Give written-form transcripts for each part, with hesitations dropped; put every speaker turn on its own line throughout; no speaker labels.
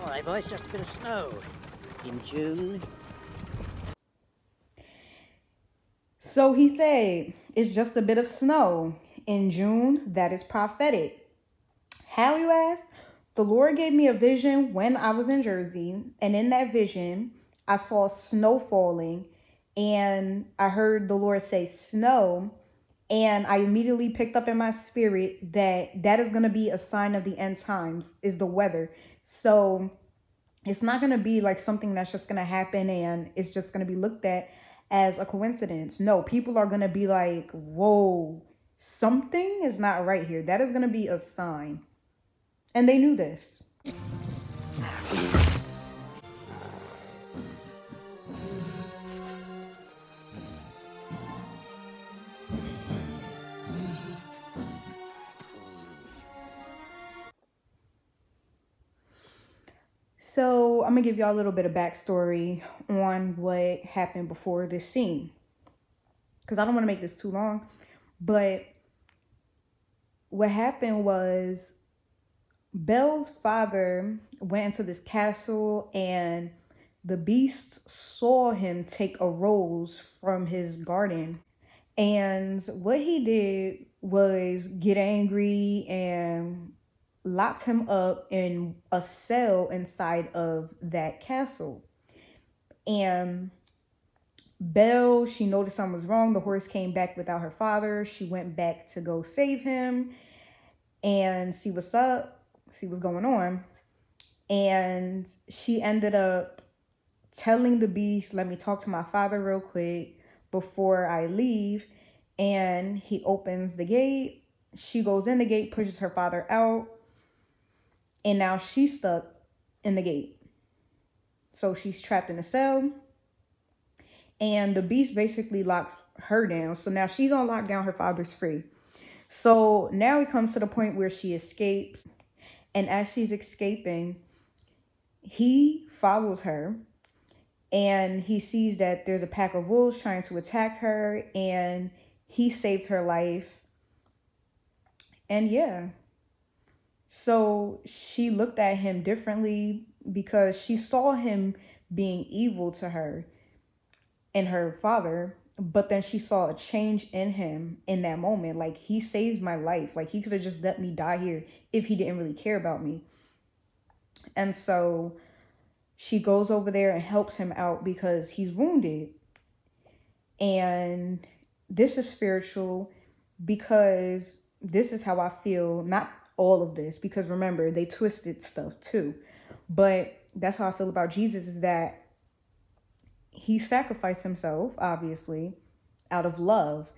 All right, boys, just a bit of snow. In June.
So he said, it's just a bit of snow. In June, that is prophetic. How, you ask? The Lord gave me a vision when I was in Jersey. And in that vision, I saw snow falling. And I heard the Lord say snow. And I immediately picked up in my spirit that that is going to be a sign of the end times, is the weather. So it's not going to be like something that's just going to happen and it's just going to be looked at as a coincidence. No, people are going to be like, whoa, something is not right here. That is going to be a sign. And they knew this. So I'm going to give y'all a little bit of backstory on what happened before this scene, because I don't want to make this too long. But what happened was Belle's father went into this castle and the beast saw him take a rose from his garden. And what he did was get angry and locked him up in a cell inside of that castle. And Belle, she noticed something was wrong. The horse came back without her father. She went back to go save him and see what's up, see what's going on. And she ended up telling the beast, let me talk to my father real quick before I leave. And he opens the gate. She goes in the gate, pushes her father out. And now she's stuck in the gate. So she's trapped in a cell. And the beast basically locks her down. So now she's on lockdown. Her father's free. So now it comes to the point where she escapes. And as she's escaping, he follows her. And he sees that there's a pack of wolves trying to attack her. And he saved her life. And yeah. So she looked at him differently because she saw him being evil to her and her father. But then she saw a change in him in that moment. Like, he saved my life. Like, he could have just let me die here if he didn't really care about me. And so she goes over there and helps him out because he's wounded. And this is spiritual because this is how I feel. Not all of this, because remember, they twisted stuff too. But that's how I feel about Jesus, is that he sacrificed himself, obviously, out of love.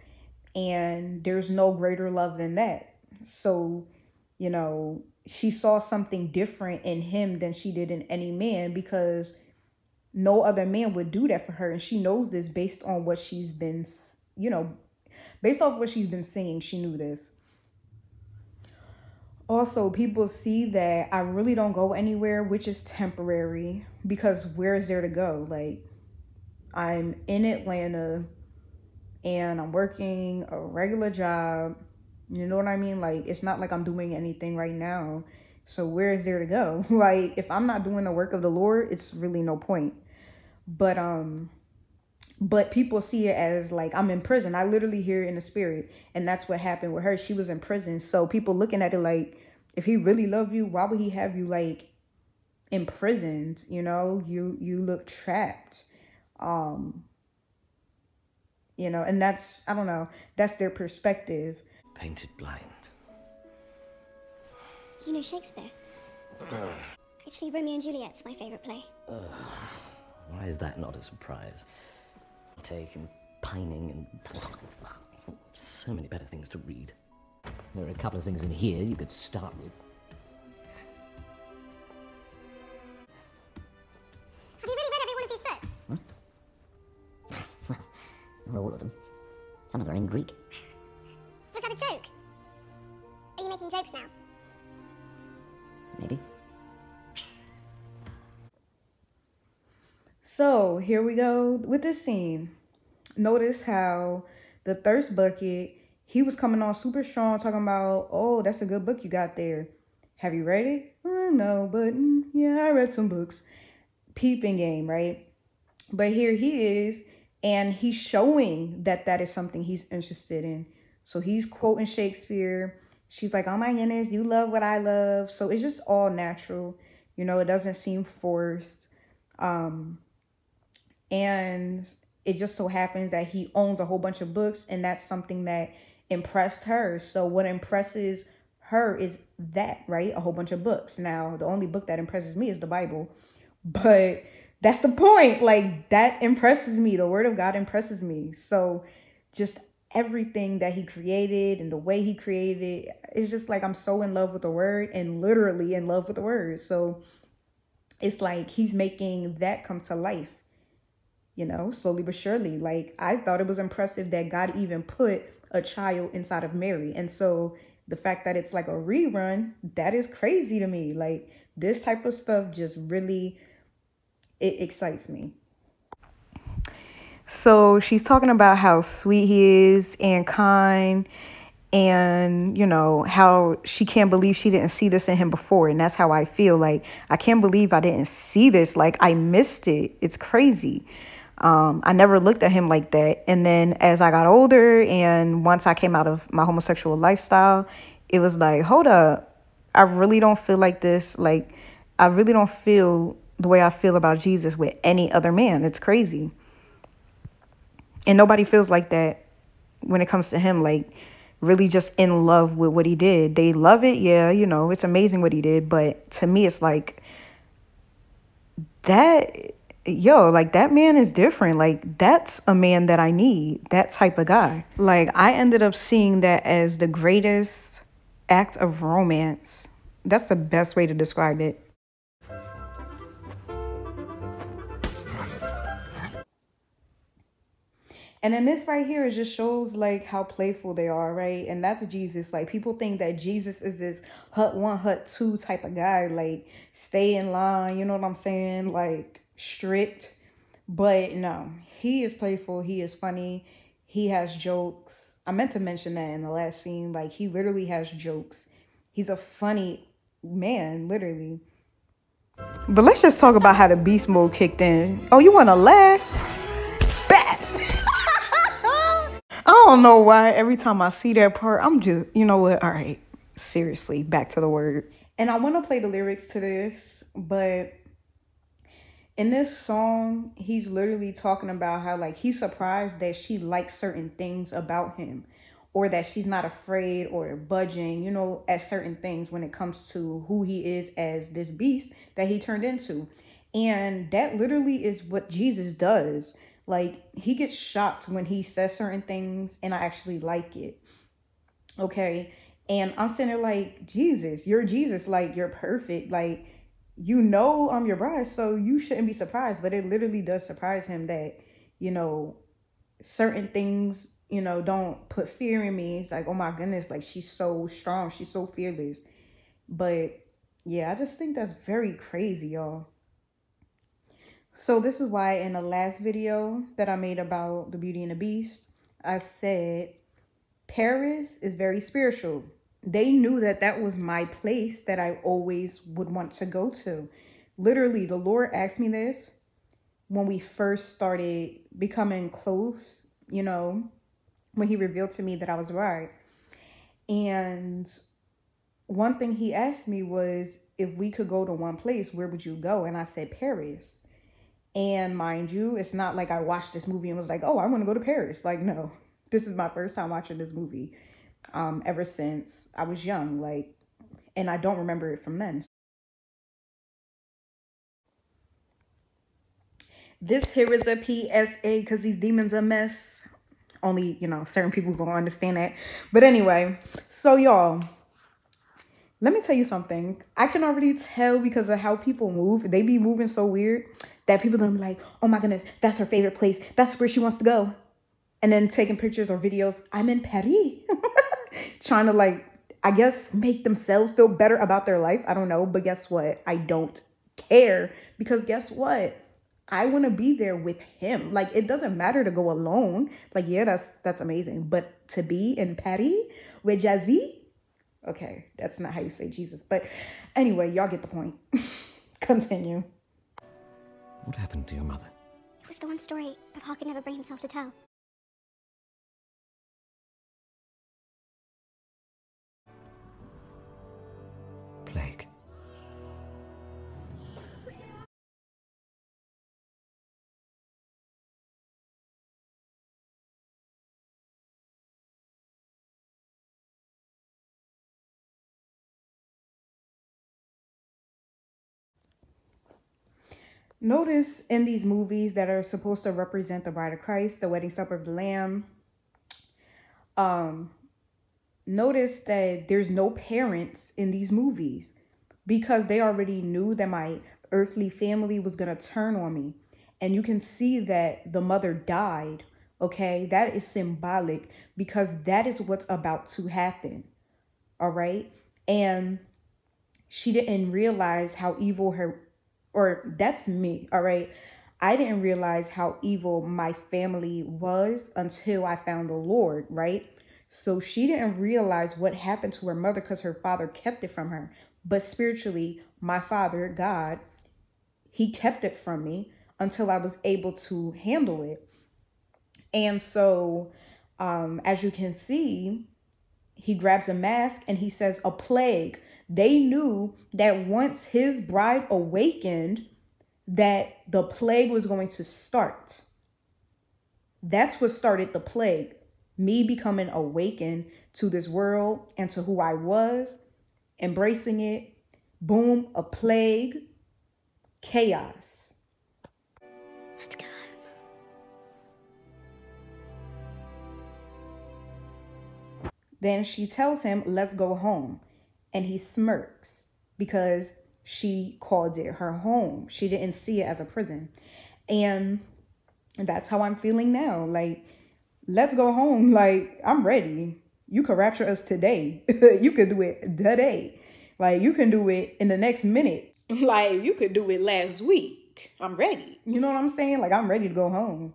And there's no greater love than that. So, you know, she saw something different in him than she did in any man, because no other man would do that for her. And she knows this based on what she's been, you know, based off what she's been singing. She knew this. Also, people see that I really don't go anywhere, which is temporary, because where is there to go? Like, I'm in Atlanta and I'm working a regular job. You know what I mean? Like, it's not like I'm doing anything right now. So where is there to go? Like, if I'm not doing the work of the Lord, it's really no point. But people see it as like I'm in prison. I literally hear it in the spirit. And that's what happened with her. She was in prison. So people looking at it like, if he really loved you, why would he have you like imprisoned? You know, you look trapped. You know, and that's, I don't know, that's their perspective.
Painted blind.
You know Shakespeare? Actually, Romeo and Juliet's my favourite play.
Why is that not a surprise? Take and pining and so many better things to read. There are a couple of things in here you could start with.
Have you really read every one of these books?
What? Not all of them. Some of them are in Greek.
Was that a joke? Are you making jokes now?
Maybe.
So here we go with this scene. Notice how the thirst bucket, he was coming on super strong, talking about, oh, that's a good book you got there. Have you read it? No, but yeah, I read some books. Peeping game, right? But here he is, and he's showing that that is something he's interested in. So he's quoting Shakespeare. She's like, oh my goodness, you love what I love. So it's just all natural. You know, it doesn't seem forced. And it just so happens that he owns a whole bunch of books, and that's something that impressed her. So what impresses her is that, right? A whole bunch of books. Now, the only book that impresses me is the Bible. But that's the point. Like, that impresses me. The word of God impresses me. So just everything that he created and the way he created it, it's just like I'm so in love with the word, and literally in love with the word. So it's like he's making that come to life, you know, slowly but surely. Like, I thought it was impressive that God even put a child inside of Mary. And so the fact that it's like a rerun, that is crazy to me. Like, this type of stuff just really, it excites me. So she's talking about how sweet he is and kind, and, you know, how she can't believe she didn't see this in him before. And that's how I feel. Like, I can't believe I didn't see this. Like, I missed it. It's crazy. I never looked at him like that. And then as I got older, and once I came out of my homosexual lifestyle, it was like, hold up, I really don't feel like this. Like, I really don't feel the way I feel about Jesus with any other man. It's crazy. And nobody feels like that when it comes to him, like, really just in love with what he did. They love it. Yeah, you know, it's amazing what he did. But to me, it's like, that, yo, like, that man is different. Like, that's a man that I need, that type of guy. Like, I ended up seeing that as the greatest act of romance. That's the best way to describe it. And then this right here, it just shows like how playful they are, right? And that's Jesus. Like, people think that Jesus is this hut one, hut two type of guy, like, stay in line, you know what I'm saying? Like, strict. But no, he is playful. He is funny. He has jokes. I meant to mention that in the last scene. Like, he literally has jokes. He's a funny man, literally. But let's just talk about how the beast mode kicked in. Oh, you want to laugh? I don't know why every time I see that part, I'm just, you know what? All right, seriously, back to the word. And I want to play the lyrics to this, but in this song, he's literally talking about how, like, he's surprised that she likes certain things about him, or that she's not afraid or budging, you know, at certain things when it comes to who he is as this beast that he turned into. And that literally is what Jesus does. Like, he gets shocked when he says certain things, and I actually like it. Okay. And I'm sitting there like, Jesus, you're Jesus. Like, you're perfect. Like, you know, I'm your bride, so you shouldn't be surprised. But it literally does surprise him that, you know, certain things, you know, don't put fear in me. It's like, oh my goodness, like, she's so strong. She's so fearless. But yeah, I just think that's very crazy, y'all. So this is why in the last video that I made about the Beauty and the Beast, I said Paris is very spiritual. They knew that that was my place that I always would want to go to. Literally, the Lord asked me this when we first started becoming close, you know, when he revealed to me that I was right. And one thing he asked me was, if we could go to one place, where would you go? And I said, Paris. And mind you, it's not like I watched this movie and was like, oh, I want to go to Paris. Like, no, this is my first time watching this movie ever since I was young. Like, and I don't remember it from then. This here is a PSA because these demons are a mess. Only, you know, certain people gonna understand that. But anyway, so y'all, let me tell you something. I can already tell because of how people move. They be moving so weird that people don't be like, oh my goodness, that's her favorite place. That's where she wants to go. And then taking pictures or videos. I'm in Paris. Trying to, like, I guess, make themselves feel better about their life. I don't know. But guess what? I don't care. Because guess what? I want to be there with him. Like, it doesn't matter to go alone. Like, yeah, that's amazing. But to be in Paris with Jazzy, Okay, that's not how you say Jesus. But anyway, y'all get the point. Continue.
What happened to your mother?
It was the one story Papa could never bring himself to tell.
Plague.
Notice in these movies that are supposed to represent the bride of Christ, the wedding supper of the Lamb, notice that there's no parents in these movies because they already knew that my earthly family was going to turn on me. And you can see that the mother died. Okay, that is symbolic because that is what's about to happen. All right. And she didn't realize how evil that's me. All right. I didn't realize how evil my family was until I found the Lord. Right. So she didn't realize what happened to her mother because her father kept it from her. But spiritually, my father, God, he kept it from me until I was able to handle it. And so, as you can see, he grabs a mask and he says, a plague. They knew that once his bride awakened, that the plague was going to start. That's what started the plague. Me becoming awakened to this world and to who I was, embracing it. Boom, a plague, chaos.
Let's go.
Then she tells him, let's go home. And he smirks because she called it her home. She didn't see it as a prison. And that's how I'm feeling now. Like, let's go home. Like, I'm ready. You could rapture us today. You could do it today. Like, you can do it in the next minute. Like, you could do it last week. I'm ready. You know what I'm saying? Like, I'm ready to go home.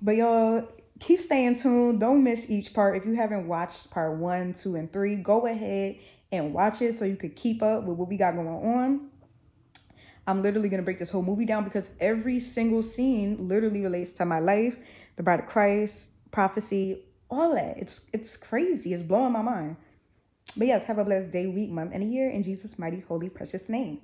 But y'all, keep staying tuned. Don't miss each part. If you haven't watched part 1, 2, and 3, go ahead and watch it so you could keep up with what we got going on. I'm literally going to break this whole movie down because every single scene literally relates to my life, the bride of Christ, prophecy, all that. It's crazy. It's blowing my mind. But yes, have a blessed day, week, month, and a year in Jesus' mighty, holy, precious name.